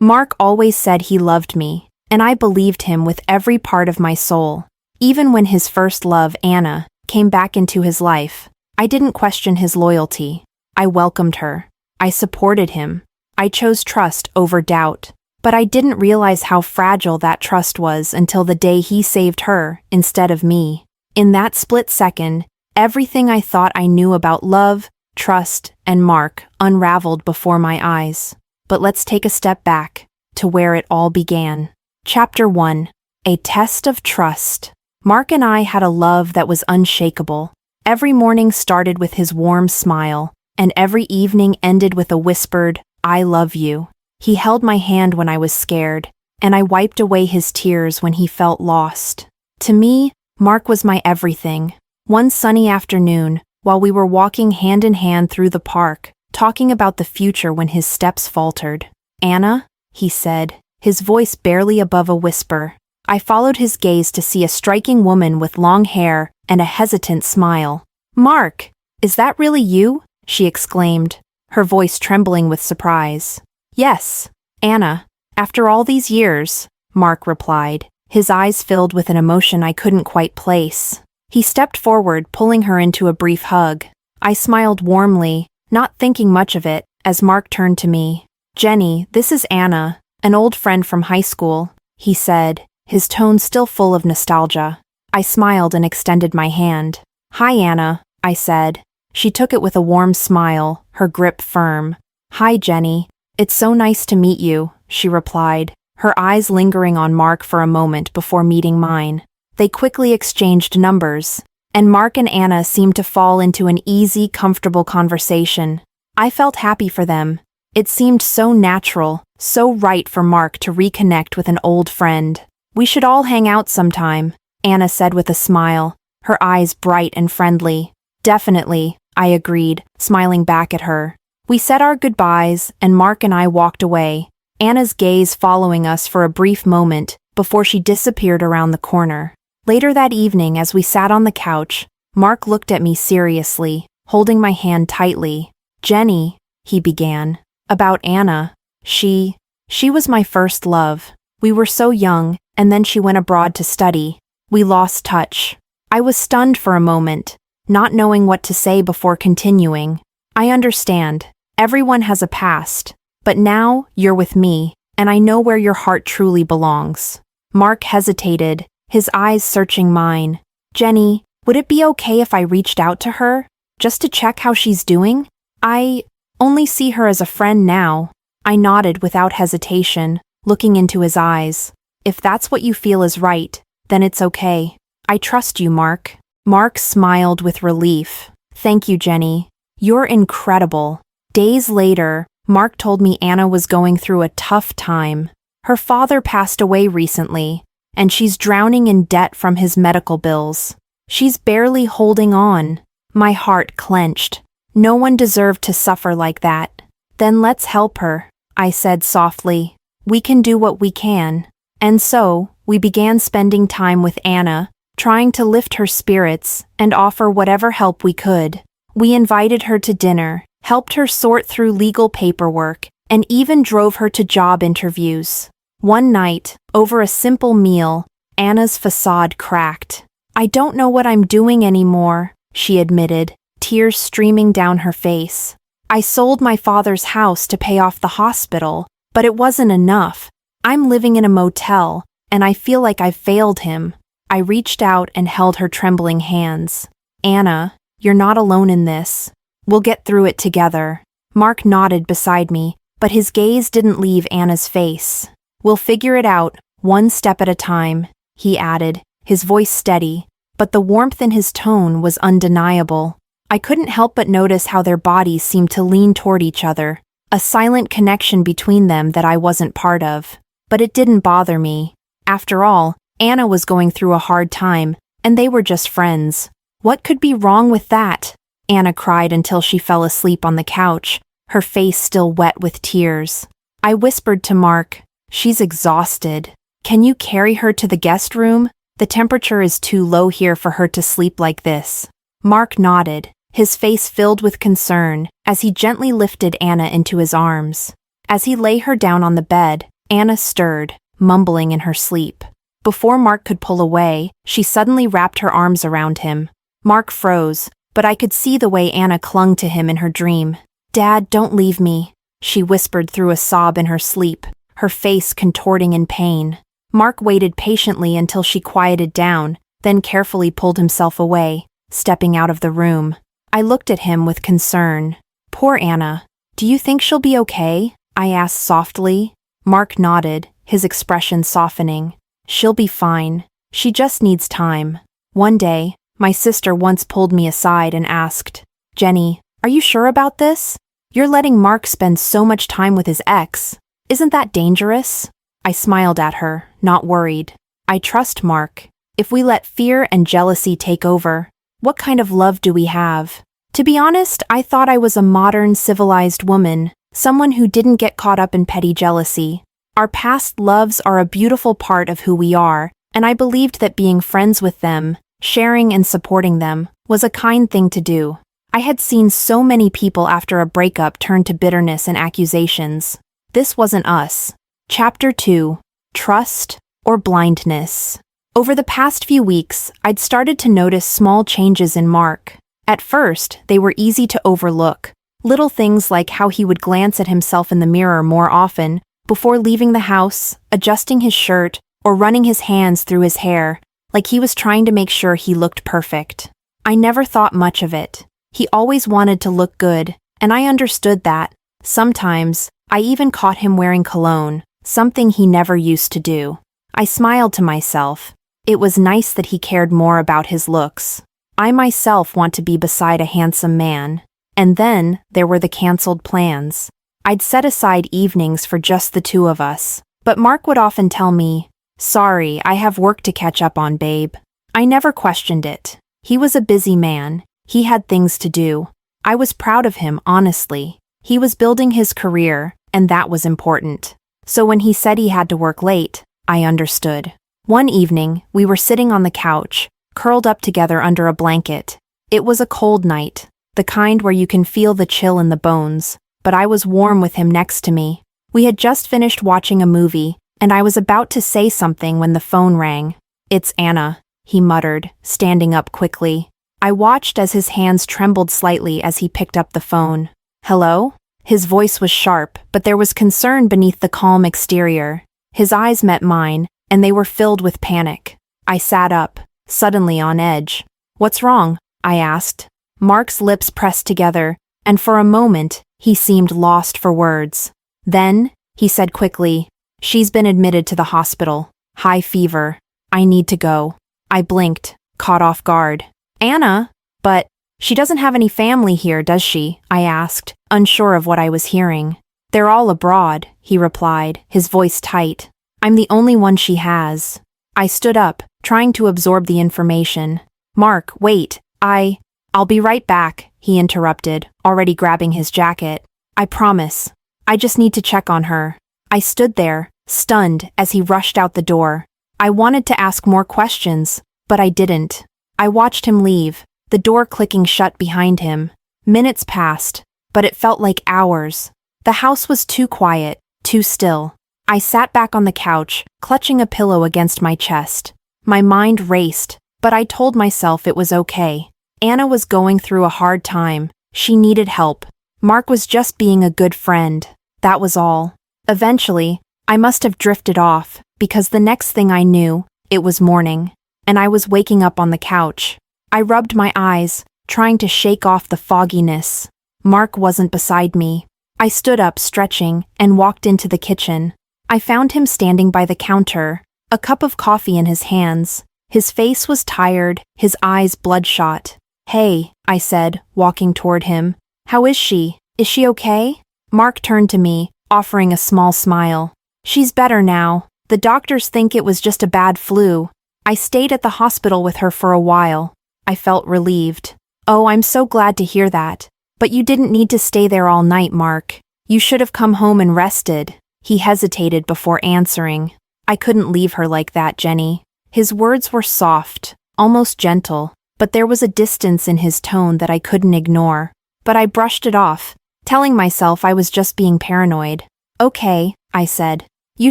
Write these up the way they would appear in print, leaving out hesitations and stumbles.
Mark always said he loved me, and I believed him with every part of my soul. Even when his first love, Anna, came back into his life, I didn't question his loyalty. I welcomed her. I supported him. I chose trust over doubt. But I didn't realize how fragile that trust was until the day he saved her instead of me. In that split second, everything I thought I knew about love, trust, and Mark unraveled before my eyes. But let's take a step back to where it all began. Chapter 1. A Test of Trust. Mark and I had a love that was unshakable. Every morning started with his warm smile, and every evening ended with a whispered, "I love you." He held my hand when I was scared, and I wiped away his tears when he felt lost. To me, Mark was my everything. One sunny afternoon, while we were walking hand in hand through the park, talking about the future when his steps faltered. "Anna?" he said, his voice barely above a whisper. I followed his gaze to see a striking woman with long hair and a hesitant smile. "Mark, is that really you?" she exclaimed, her voice trembling with surprise. "Yes, Anna. After all these years," Mark replied, his eyes filled with an emotion I couldn't quite place. He stepped forward, pulling her into a brief hug. I smiled warmly, not thinking much of it, as Mark turned to me. "Jenny, this is Anna, an old friend from high school," he said, his tone still full of nostalgia. I smiled and extended my hand. "Hi, Anna," I said. She took it with a warm smile, her grip firm. "Hi, Jenny. It's so nice to meet you," she replied, her eyes lingering on Mark for a moment before meeting mine. They quickly exchanged numbers, and Mark and Anna seemed to fall into an easy, comfortable conversation. I felt happy for them. It seemed so natural, so right for Mark to reconnect with an old friend. "We should all hang out sometime," Anna said with a smile, her eyes bright and friendly. "Definitely," I agreed, smiling back at her. We said our goodbyes, and Mark and I walked away, Anna's gaze following us for a brief moment before she disappeared around the corner. Later that evening, as we sat on the couch, Mark looked at me seriously, holding my hand tightly. "Jenny," he began, "about Anna. She was my first love. We were so young, and then she went abroad to study. We lost touch." I was stunned for a moment, not knowing what to say before continuing. "I understand. Everyone has a past. But now, you're with me, and I know where your heart truly belongs." Mark hesitated, his eyes searching mine. "Jenny, would it be okay if I reached out to her, just to check how she's doing? I only see her as a friend now." I nodded without hesitation, looking into his eyes. "If that's what you feel is right, then it's okay. I trust you, Mark." Mark smiled with relief. "Thank you, Jenny. You're incredible." Days later, Mark told me Anna was going through a tough time. Her father passed away recently, and she's drowning in debt from his medical bills. She's barely holding on. My heart clenched. No one deserved to suffer like that. "Then let's help her," I said softly. "We can do what we can." And so, we began spending time with Anna, trying to lift her spirits and offer whatever help we could. We invited her to dinner, helped her sort through legal paperwork, and even drove her to job interviews. One night, over a simple meal, Anna's facade cracked. "I don't know what I'm doing anymore," she admitted, tears streaming down her face. "I sold my father's house to pay off the hospital, but it wasn't enough. I'm living in a motel, and I feel like I've failed him." I reached out and held her trembling hands. "Anna, you're not alone in this. We'll get through it together." Mark nodded beside me, but his gaze didn't leave Anna's face. "We'll figure it out, one step at a time," he added, his voice steady, but the warmth in his tone was undeniable. I couldn't help but notice how their bodies seemed to lean toward each other, a silent connection between them that I wasn't part of. But it didn't bother me. After all, Anna was going through a hard time, and they were just friends. What could be wrong with that? Anna cried until she fell asleep on the couch, her face still wet with tears. I whispered to Mark, "She's exhausted. Can you carry her to the guest room? The temperature is too low here for her to sleep like this." Mark nodded, his face filled with concern, as he gently lifted Anna into his arms. As he lay her down on the bed, Anna stirred, mumbling in her sleep. Before Mark could pull away, she suddenly wrapped her arms around him. Mark froze, but I could see the way Anna clung to him in her dream. "Dad, don't leave me," she whispered through a sob in her sleep, her face contorting in pain. Mark waited patiently until she quieted down, then carefully pulled himself away, stepping out of the room. I looked at him with concern. "Poor Anna. Do you think she'll be okay?" I asked softly. Mark nodded, his expression softening. "She'll be fine. She just needs time." One day, my sister once pulled me aside and asked, "Jenny, are you sure about this? You're letting Mark spend so much time with his ex. Isn't that dangerous?" I smiled at her, not worried. "I trust Mark. If we let fear and jealousy take over, what kind of love do we have?" To be honest, I thought I was a modern, civilized woman, someone who didn't get caught up in petty jealousy. Our past loves are a beautiful part of who we are, and I believed that being friends with them, sharing and supporting them, was a kind thing to do. I had seen so many people after a breakup turn to bitterness and accusations. This wasn't us. Chapter 2. Trust or Blindness. Over the past few weeks, I'd started to notice small changes in Mark. At first, they were easy to overlook. Little things like how he would glance at himself in the mirror more often, before leaving the house, adjusting his shirt, or running his hands through his hair, like he was trying to make sure he looked perfect. I never thought much of it. He always wanted to look good, and I understood that. Sometimes, I even caught him wearing cologne, something he never used to do. I smiled to myself. It was nice that he cared more about his looks. I myself want to be beside a handsome man. And then, there were the canceled plans. I'd set aside evenings for just the two of us, but Mark would often tell me, "Sorry, I have work to catch up on, babe." I never questioned it. He was a busy man. He had things to do. I was proud of him, honestly. He was building his career, and that was important. So when he said he had to work late, I understood. One evening, we were sitting on the couch, curled up together under a blanket. It was a cold night, the kind where you can feel the chill in the bones, but I was warm with him next to me. We had just finished watching a movie, and I was about to say something when the phone rang. "It's Anna," he muttered, standing up quickly. I watched as his hands trembled slightly as he picked up the phone. "Hello?" His voice was sharp, but there was concern beneath the calm exterior. His eyes met mine, and they were filled with panic. I sat up, suddenly on edge. "What's wrong?" I asked. Mark's lips pressed together, and for a moment, he seemed lost for words. Then, he said quickly, "She's been admitted to the hospital. High fever. I need to go." I blinked, caught off guard. "Anna? But she doesn't have any family here, does she?" I asked, unsure of what I was hearing. "They're all abroad," he replied, his voice tight. "I'm the only one she has." I stood up, trying to absorb the information. "Mark, wait, I'll be right back," he interrupted, already grabbing his jacket. "I promise. I just need to check on her." I stood there, stunned, as he rushed out the door. I wanted to ask more questions, but I didn't. I watched him leave, the door clicking shut behind him. Minutes passed, but it felt like hours. The house was too quiet, too still. I sat back on the couch, clutching a pillow against my chest. My mind raced, but I told myself it was okay. Anna was going through a hard time. She needed help. Mark was just being a good friend. That was all. Eventually, I must have drifted off, because the next thing I knew, it was morning, and I was waking up on the couch. I rubbed my eyes, trying to shake off the fogginess. Mark wasn't beside me. I stood up, stretching, and walked into the kitchen. I found him standing by the counter, a cup of coffee in his hands. His face was tired, his eyes bloodshot. "Hey," I said, walking toward him. "How is she? Is she okay?" Mark turned to me, offering a small smile. "She's better now. The doctors think it was just a bad flu. I stayed at the hospital with her for a while." I felt relieved. "Oh, I'm so glad to hear that. But you didn't need to stay there all night, Mark. You should have come home and rested." He hesitated before answering. "I couldn't leave her like that, Jenny." His words were soft, almost gentle, but there was a distance in his tone that I couldn't ignore. But I brushed it off, telling myself I was just being paranoid. Okay, I said. You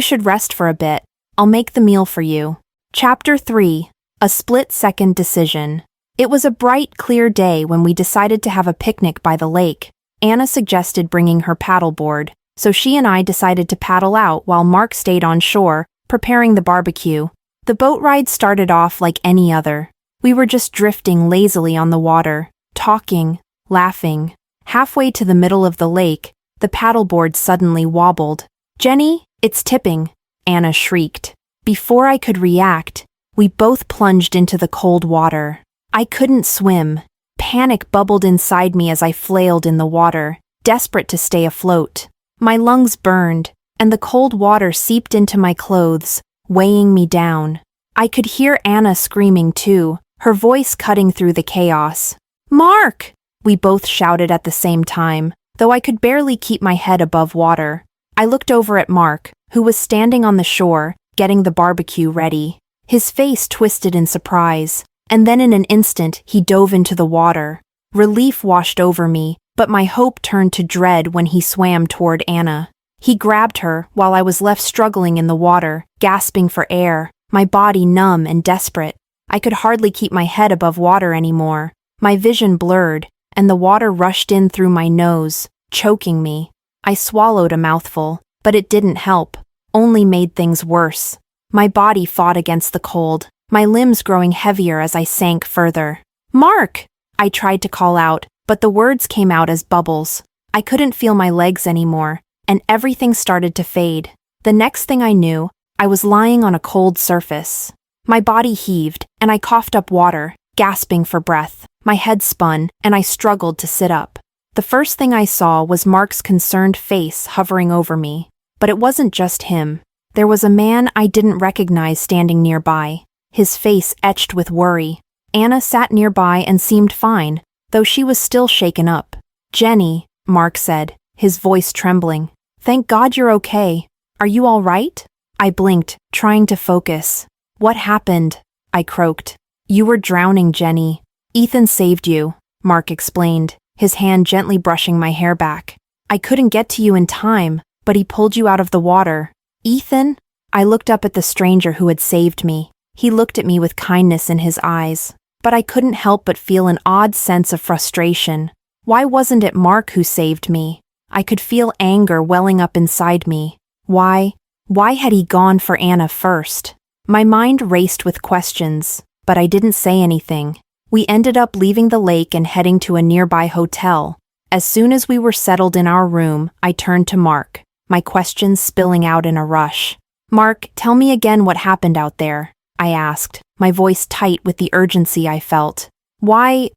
should rest for a bit. I'll make the meal for you. Chapter 3. A split-second decision. It was a bright, clear day when we decided to have a picnic by the lake. Anna suggested bringing her paddleboard, so she and I decided to paddle out while Mark stayed on shore, preparing the barbecue. The boat ride started off like any other. We were just drifting lazily on the water, talking, laughing. Halfway to the middle of the lake, the paddleboard suddenly wobbled. "Jenny, it's tipping," Anna shrieked. Before I could react, we both plunged into the cold water. I couldn't swim. Panic bubbled inside me as I flailed in the water, desperate to stay afloat. My lungs burned, and the cold water seeped into my clothes, weighing me down. I could hear Anna screaming too, her voice cutting through the chaos. "Mark!" we both shouted at the same time, though I could barely keep my head above water. I looked over at Mark, who was standing on the shore, getting the barbecue ready. His face twisted in surprise, and then in an instant he dove into the water. Relief washed over me, but my hope turned to dread when he swam toward Anna. He grabbed her while I was left struggling in the water, gasping for air, my body numb and desperate. I could hardly keep my head above water anymore. My vision blurred, and the water rushed in through my nose, choking me. I swallowed a mouthful, but it didn't help, only made things worse. My body fought against the cold, my limbs growing heavier as I sank further. "Mark!" I tried to call out, but the words came out as bubbles. I couldn't feel my legs anymore, and everything started to fade. The next thing I knew, I was lying on a cold surface. My body heaved, and I coughed up water, gasping for breath. My head spun, and I struggled to sit up. The first thing I saw was Mark's concerned face hovering over me. But it wasn't just him. There was a man I didn't recognize standing nearby, his face etched with worry. Anna sat nearby and seemed fine, though she was still shaken up. "Jenny," Mark said, his voice trembling. "Thank God you're okay. Are you all right?" I blinked, trying to focus. "What happened?" I croaked. "You were drowning, Jenny. Ethan saved you," Mark explained, his hand gently brushing my hair back. "I couldn't get to you in time, but he pulled you out of the water." "Ethan?" I looked up at the stranger who had saved me. He looked at me with kindness in his eyes, but I couldn't help but feel an odd sense of frustration. Why wasn't it Mark who saved me? I could feel anger welling up inside me. Why had he gone for Anna first? My mind raced with questions, but I didn't say anything. We ended up leaving the lake and heading to a nearby hotel. As soon as we were settled in our room, I turned to Mark, my questions spilling out in a rush. "Mark, tell me again what happened out there," I asked, my voice tight with the urgency I felt. Why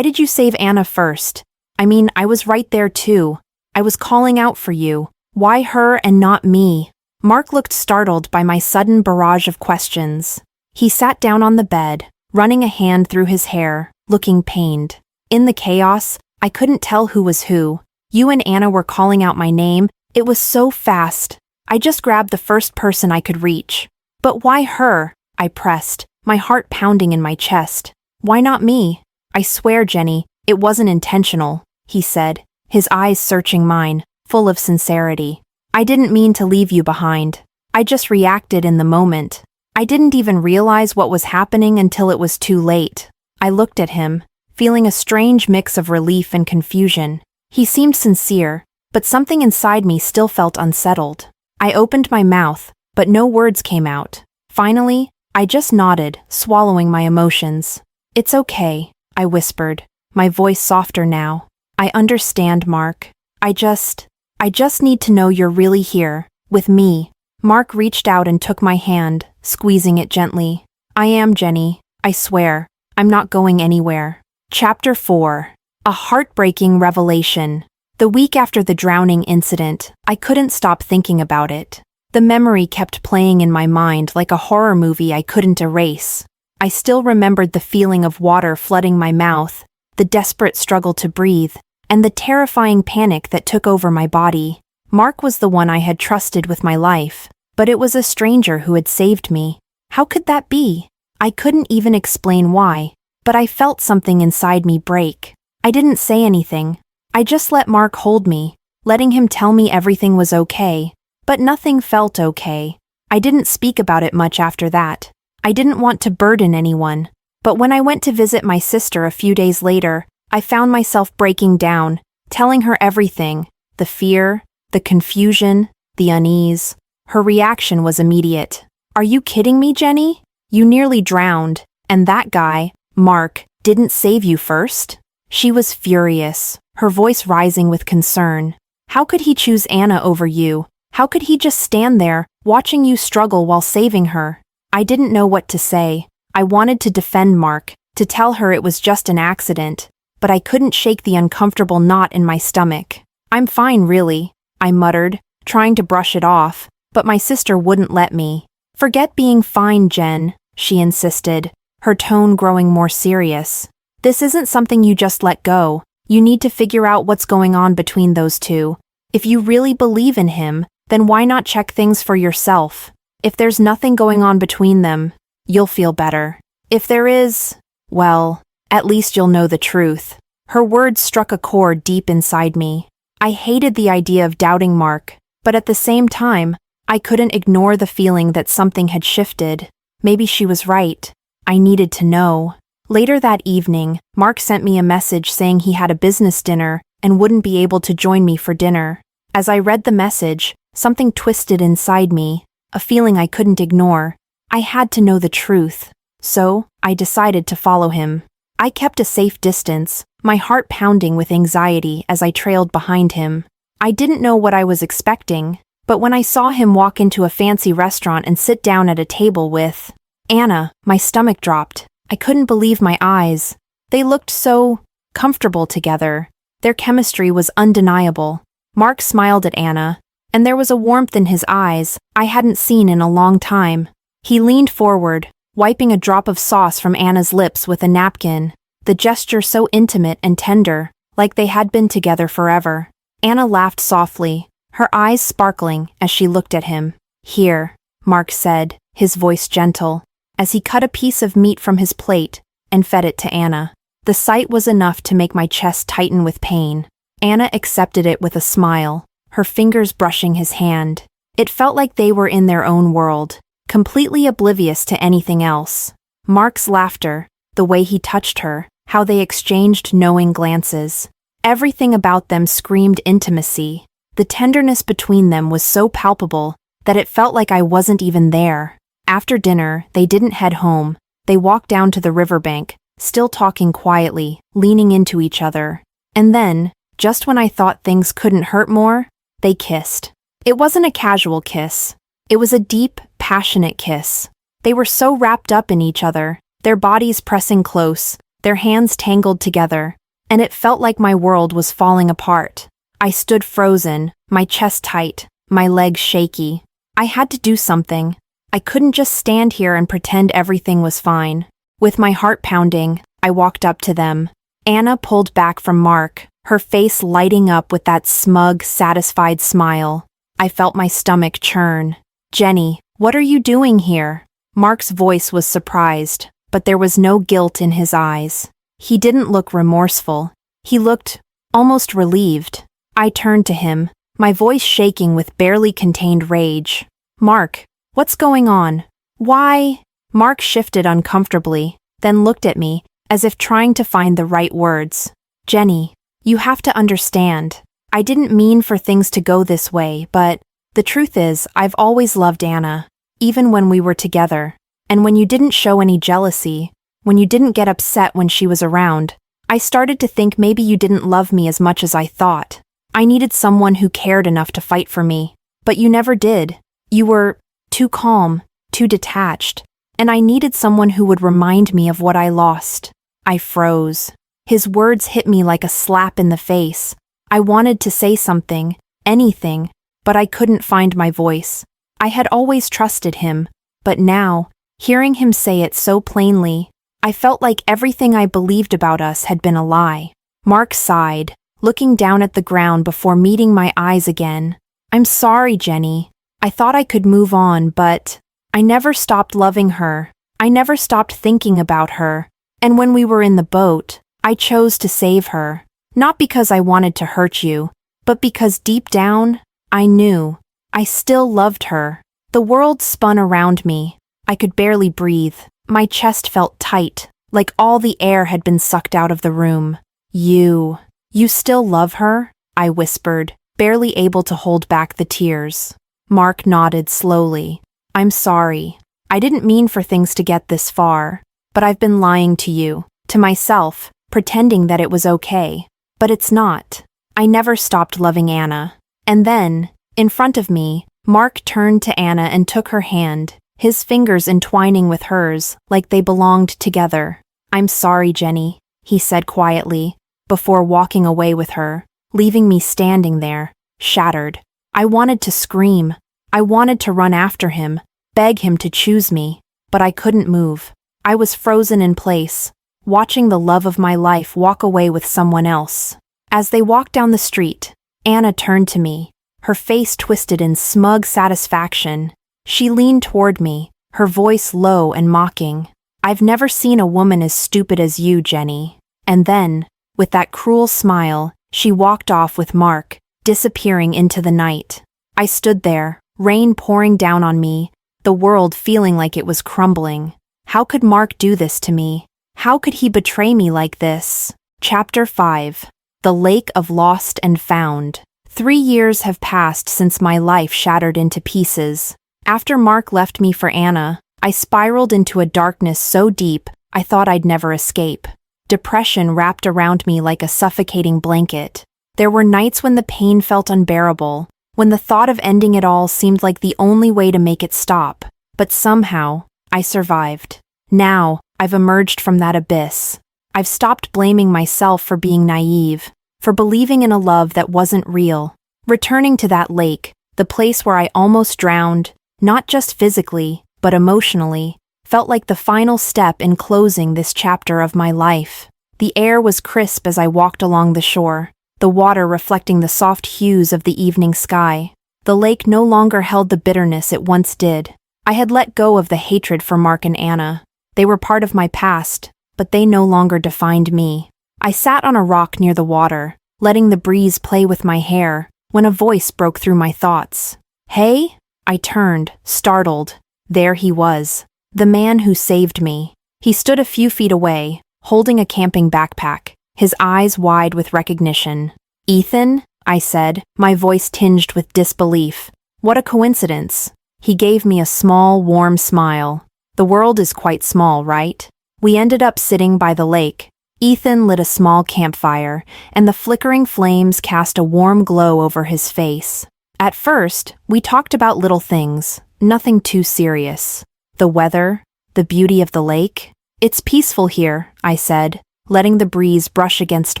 did you save Anna first? I mean, I was right there too. I was calling out for you. Why her and not me?" Mark looked startled by my sudden barrage of questions. He sat down on the bed, running a hand through his hair, looking pained. In the chaos, I couldn't tell who was who. You and Anna were calling out my name. It was so fast. I just grabbed the first person I could reach. "But why her?" I pressed, my heart pounding in my chest. "Why not me?" "I swear, Jenny, it wasn't intentional," he said, his eyes searching mine, full of sincerity. "I didn't mean to leave you behind. I just reacted in the moment. I didn't even realize what was happening until it was too late." I looked at him, feeling a strange mix of relief and confusion. He seemed sincere, but something inside me still felt unsettled. I opened my mouth, but no words came out. Finally, I just nodded, swallowing my emotions. "It's okay," I whispered, my voice softer now. "I understand, Mark. I just need to know you're really here, with me." Mark reached out and took my hand, squeezing it gently. "I am, Jenny. I swear. I'm not going anywhere." Chapter 4. A heartbreaking revelation. The week after the drowning incident, I couldn't stop thinking about it. The memory kept playing in my mind like a horror movie I couldn't erase. I still remembered the feeling of water flooding my mouth, the desperate struggle to breathe, and the terrifying panic that took over my body. Mark was the one I had trusted with my life, but it was a stranger who had saved me. How could that be? I couldn't even explain why, but I felt something inside me break. I didn't say anything. I just let Mark hold me, letting him tell me everything was okay. But nothing felt okay. I didn't speak about it much after that. I didn't want to burden anyone. But when I went to visit my sister a few days later, I found myself breaking down, telling her everything, the fear, the confusion, the unease. Her reaction was immediate. "Are you kidding me, Jenny? You nearly drowned, and that guy, Mark, didn't save you first?" She was furious, her voice rising with concern. "How could he choose Anna over you? How could he just stand there, watching you struggle while saving her?" I didn't know what to say. I wanted to defend Mark, to tell her it was just an accident, but I couldn't shake the uncomfortable knot in my stomach. "I'm fine, really," I muttered, trying to brush it off, but my sister wouldn't let me. "Forget being fine, Jen," she insisted, her tone growing more serious. "This isn't something you just let go. You need to figure out what's going on between those two. If you really believe in him, then why not check things for yourself? If there's nothing going on between them, you'll feel better. If there is, well, at least you'll know the truth." Her words struck a chord deep inside me. I hated the idea of doubting Mark, but at the same time, I couldn't ignore the feeling that something had shifted. Maybe she was right. I needed to know. Later that evening, Mark sent me a message saying he had a business dinner and wouldn't be able to join me for dinner. As I read the message, something twisted inside me, a feeling I couldn't ignore. I had to know the truth. So, I decided to follow him. I kept a safe distance, my heart pounding with anxiety as I trailed behind him. I didn't know what I was expecting, but when I saw him walk into a fancy restaurant and sit down at a table with Anna, my stomach dropped. I couldn't believe my eyes. They looked so comfortable together. Their chemistry was undeniable. Mark smiled at Anna, and there was a warmth in his eyes I hadn't seen in a long time. He leaned forward, wiping a drop of sauce from Anna's lips with a napkin, the gesture so intimate and tender, like they had been together forever. Anna laughed softly, her eyes sparkling as she looked at him. "Here," Mark said, his voice gentle, as he cut a piece of meat from his plate and fed it to Anna. The sight was enough to make my chest tighten with pain. Anna accepted it with a smile, her fingers brushing his hand. It felt like they were in their own world, completely oblivious to anything else. Mark's laughter, the way he touched her, how they exchanged knowing glances. Everything about them screamed intimacy. The tenderness between them was so palpable that it felt like I wasn't even there. After dinner, they didn't head home. They walked down to the riverbank, still talking quietly, leaning into each other. And then, just when I thought things couldn't hurt more, they kissed. It wasn't a casual kiss. It was a deep, passionate kiss. They were so wrapped up in each other, their bodies pressing close, their hands tangled together, and it felt like my world was falling apart. I stood frozen, my chest tight, my legs shaky. I had to do something. I couldn't just stand here and pretend everything was fine. With my heart pounding, I walked up to them. Anna pulled back from Mark, her face lighting up with that smug, satisfied smile. I felt my stomach churn. "Jenny, what are you doing here?" Mark's voice was surprised, but there was no guilt in his eyes. He didn't look remorseful. He looked almost relieved. I turned to him, my voice shaking with barely contained rage. "Mark, what's going on? Why?" Mark shifted uncomfortably, then looked at me, as if trying to find the right words. "Jenny, you have to understand. I didn't mean for things to go this way, but the truth is, I've always loved Anna, even when we were together. And when you didn't show any jealousy, when you didn't get upset when she was around, I started to think maybe you didn't love me as much as I thought. I needed someone who cared enough to fight for me, but you never did. You were too calm, too detached, and I needed someone who would remind me of what I lost." I froze. His words hit me like a slap in the face. I wanted to say something, anything, but I couldn't find my voice. I had always trusted him, but now, hearing him say it so plainly, I felt like everything I believed about us had been a lie. Mark sighed, looking down at the ground before meeting my eyes again. "I'm sorry, Jenny. I thought I could move on, but I never stopped loving her. I never stopped thinking about her. And when we were in the boat, I chose to save her. Not because I wanted to hurt you, but because deep down, I knew. I still loved her. The world spun around me. I could barely breathe. My chest felt tight, like all the air had been sucked out of the room. You still love her? I whispered, barely able to hold back the tears. Mark nodded slowly. I'm sorry. I didn't mean for things to get this far, but I've been lying to you, to myself, pretending that it was okay. But it's not. I never stopped loving Anna. And then, in front of me, Mark turned to Anna and took her hand, his fingers entwining with hers like they belonged together. I'm sorry, Jenny, he said quietly, before walking away with her, leaving me standing there, shattered. I wanted to scream. I wanted to run after him, beg him to choose me, but I couldn't move. I was frozen in place, watching the love of my life walk away with someone else. As they walked down the street, Anna turned to me, her face twisted in smug satisfaction. She leaned toward me, her voice low and mocking. I've never seen a woman as stupid as you, Jenny. And then, with that cruel smile, she walked off with Mark, disappearing into the night. I stood there, rain pouring down on me, the world feeling like it was crumbling. How could Mark do this to me? How could he betray me like this? Chapter 5. The Lake of Lost and Found. 3 years have passed since my life shattered into pieces. After Mark left me for Anna, I spiraled into a darkness so deep I thought I'd never escape. Depression wrapped around me like a suffocating blanket. There were nights when the pain felt unbearable, when the thought of ending it all seemed like the only way to make it stop. But somehow, I survived. Now, I've emerged from that abyss. I've stopped blaming myself for being naive, for believing in a love that wasn't real. Returning to that lake, the place where I almost drowned, not just physically, but emotionally, felt like the final step in closing this chapter of my life. The air was crisp as I walked along the shore, the water reflecting the soft hues of the evening sky. The lake no longer held the bitterness it once did. I had let go of the hatred for Mark and Anna. They were part of my past, but they no longer defined me. I sat on a rock near the water, letting the breeze play with my hair, when a voice broke through my thoughts. Hey? I turned, startled. There he was, the man who saved me. He stood a few feet away, holding a camping backpack, his eyes wide with recognition. Ethan? I said, my voice tinged with disbelief. What a coincidence. He gave me a small, warm smile. The world is quite small, right? We ended up sitting by the lake. Ethan lit a small campfire, and the flickering flames cast a warm glow over his face. At first, we talked about little things, nothing too serious. The weather, the beauty of the lake. It's peaceful here, I said, letting the breeze brush against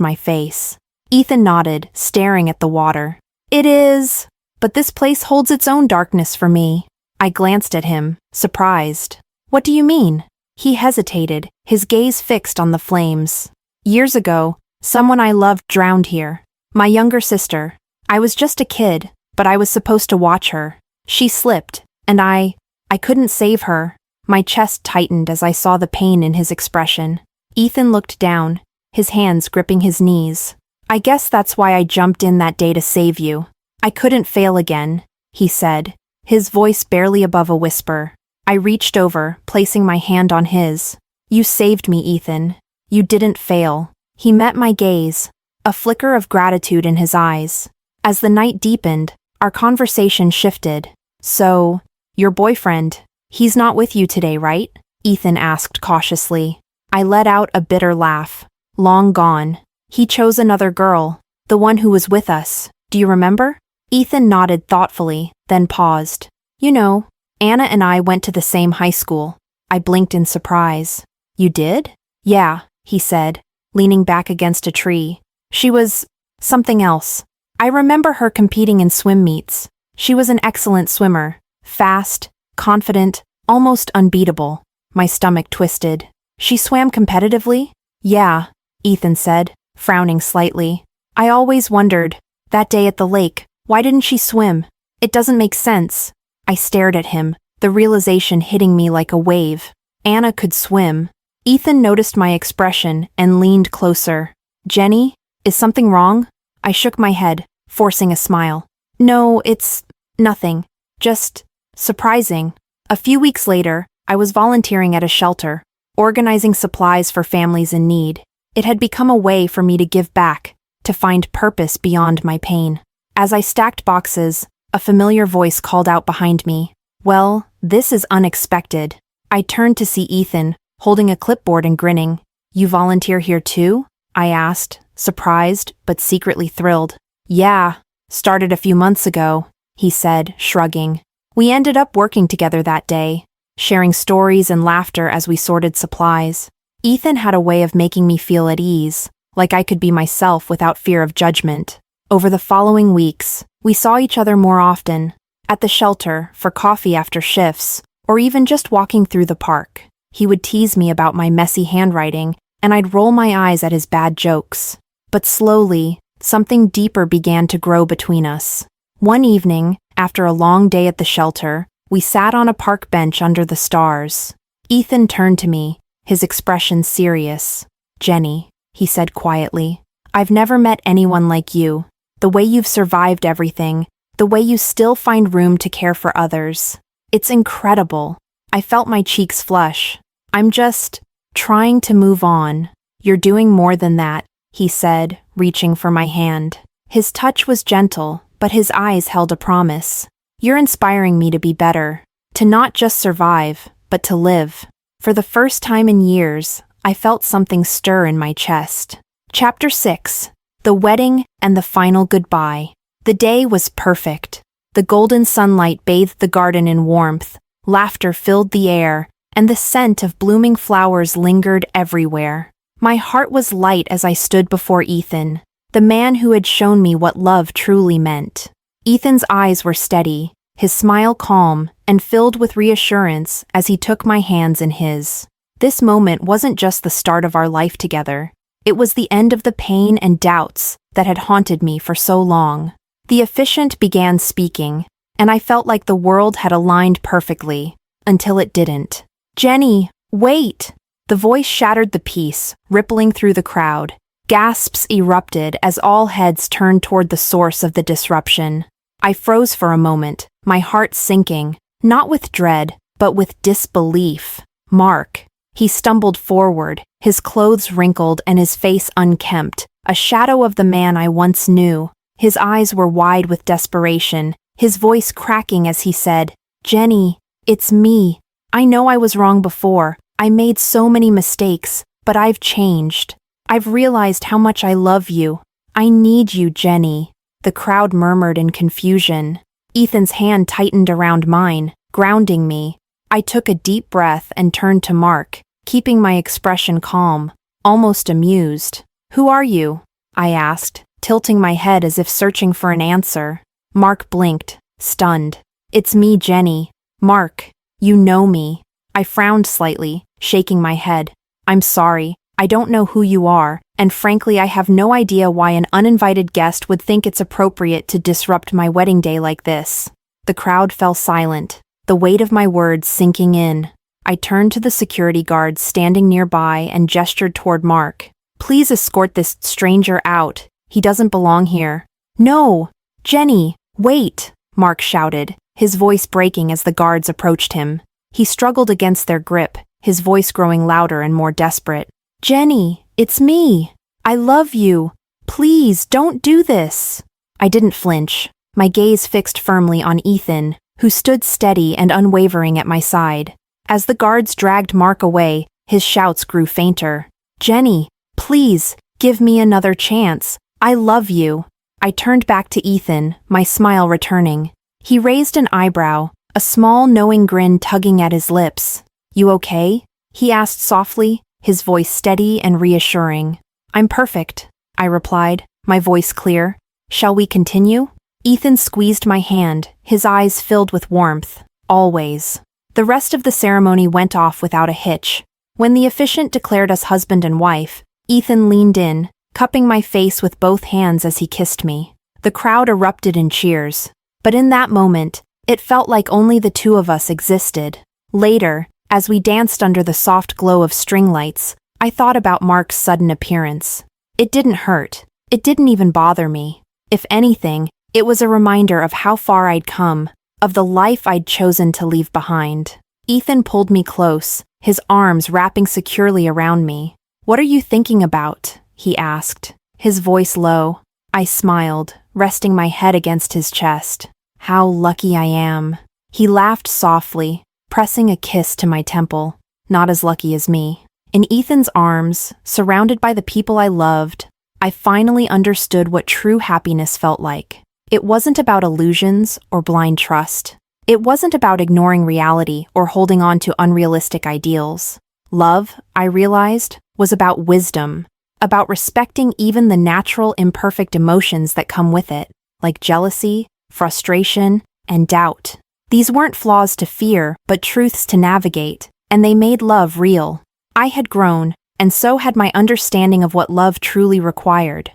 my face. Ethan nodded, staring at the water. It is, but this place holds its own darkness for me. I glanced at him, surprised. What do you mean? He hesitated, his gaze fixed on the flames. Years ago, someone I loved drowned here. My younger sister. I was just a kid, but I was supposed to watch her. She slipped, and I couldn't save her. My chest tightened as I saw the pain in his expression. Ethan looked down, his hands gripping his knees. I guess that's why I jumped in that day to save you. I couldn't fail again, he said, his voice barely above a whisper. I reached over, placing my hand on his. You saved me, Ethan. You didn't fail. He met my gaze, a flicker of gratitude in his eyes. As the night deepened, our conversation shifted. So, your boyfriend, he's not with you today, right? Ethan asked cautiously. I let out a bitter laugh. Long gone. He chose another girl, the one who was with us. Do you remember? Ethan nodded thoughtfully, then paused. You know, Anna and I went to the same high school. I blinked in surprise. You did? Yeah, he said, leaning back against a tree. She was something else. I remember her competing in swim meets. She was an excellent swimmer, fast, confident, almost unbeatable. My stomach twisted. She swam competitively? Yeah, Ethan said, frowning slightly. I always wondered, that day at the lake, why didn't she swim? It doesn't make sense. I stared at him, the realization hitting me like a wave. Anna could swim. Ethan noticed my expression and leaned closer. Jenny, is something wrong? I shook my head, forcing a smile. No, it's nothing. Just surprising. A few weeks later, I was volunteering at a shelter, organizing supplies for families in need. It had become a way for me to give back, to find purpose beyond my pain. As I stacked boxes, a familiar voice called out behind me. Well, this is unexpected. I turned to see Ethan, holding a clipboard and grinning. You volunteer here too? I asked, surprised but secretly thrilled. Yeah, started a few months ago, he said, shrugging. We ended up working together that day, sharing stories and laughter as we sorted supplies. Ethan had a way of making me feel at ease, like I could be myself without fear of judgment. Over the following weeks, we saw each other more often, at the shelter, for coffee after shifts, or even just walking through the park. He would tease me about my messy handwriting, and I'd roll my eyes at his bad jokes. But slowly, something deeper began to grow between us. One evening, after a long day at the shelter, we sat on a park bench under the stars. Ethan turned to me, his expression serious. Jenny, he said quietly, I've never met anyone like you. The way you've survived everything, the way you still find room to care for others. It's incredible. I felt my cheeks flush. I'm just trying to move on. You're doing more than that, he said, reaching for my hand. His touch was gentle, but his eyes held a promise. You're inspiring me to be better, to not just survive, but to live. For the first time in years, I felt something stir in my chest. Chapter 6. The Wedding and the Final Goodbye. The day was perfect. The golden sunlight bathed the garden in warmth, laughter filled the air, and the scent of blooming flowers lingered everywhere. My heart was light as I stood before Ethan, the man who had shown me what love truly meant. Ethan's eyes were steady, his smile calm, and filled with reassurance as he took my hands in his. This moment wasn't just the start of our life together. It was the end of the pain and doubts that had haunted me for so long. The officiant began speaking, and I felt like the world had aligned perfectly, until it didn't. Jenny, wait! The voice shattered the peace, rippling through the crowd. Gasps erupted as all heads turned toward the source of the disruption. I froze for a moment, my heart sinking, not with dread, but with disbelief. Mark. He stumbled forward, his clothes wrinkled and his face unkempt, a shadow of the man I once knew. His eyes were wide with desperation, his voice cracking as he said, Jenny, it's me. I know I was wrong before. I made so many mistakes, but I've changed. I've realized how much I love you. I need you, Jenny. The crowd murmured in confusion. Ethan's hand tightened around mine, grounding me. I took a deep breath and turned to Mark, keeping my expression calm, almost amused. Who are you? I asked, tilting my head as if searching for an answer. Mark blinked, stunned. It's me, Jenny. Mark, you know me. I frowned slightly, shaking my head. I'm sorry, I don't know who you are, and frankly I have no idea why an uninvited guest would think it's appropriate to disrupt my wedding day like this. The crowd fell silent, the weight of my words sinking in. I turned to the security guards standing nearby and gestured toward Mark. Please escort this stranger out. He doesn't belong here. No! Jenny, wait! Mark shouted, his voice breaking as the guards approached him. He struggled against their grip, his voice growing louder and more desperate. Jenny, it's me. I love you. Please, don't do this. I didn't flinch, my gaze fixed firmly on Ethan, who stood steady and unwavering at my side. As the guards dragged Mark away, his shouts grew fainter. Jenny, please, give me another chance. I love you. I turned back to Ethan, my smile returning. He raised an eyebrow, a small knowing grin tugging at his lips. You okay? He asked softly, his voice steady and reassuring. I'm perfect, I replied, my voice clear. Shall we continue? Ethan squeezed my hand, his eyes filled with warmth. Always. The rest of the ceremony went off without a hitch. When the officiant declared us husband and wife, Ethan leaned in, cupping my face with both hands as he kissed me. The crowd erupted in cheers. But in that moment, it felt like only the two of us existed. Later, as we danced under the soft glow of string lights, I thought about Mark's sudden appearance. It didn't hurt. It didn't even bother me. If anything, it was a reminder of how far I'd come, of the life I'd chosen to leave behind. Ethan pulled me close, his arms wrapping securely around me. "What are you thinking about?" he asked, his voice low. I smiled, resting my head against his chest. "How lucky I am." He laughed softly, pressing a kiss to my temple. Not as lucky as me. In Ethan's arms, surrounded by the people I loved, I finally understood what true happiness felt like. It wasn't about illusions or blind trust. It wasn't about ignoring reality or holding on to unrealistic ideals. Love, I realized, was about wisdom, about respecting even the natural imperfect emotions that come with it, like jealousy, frustration, and doubt. These weren't flaws to fear, but truths to navigate, and they made love real. I had grown, and so had my understanding of what love truly required.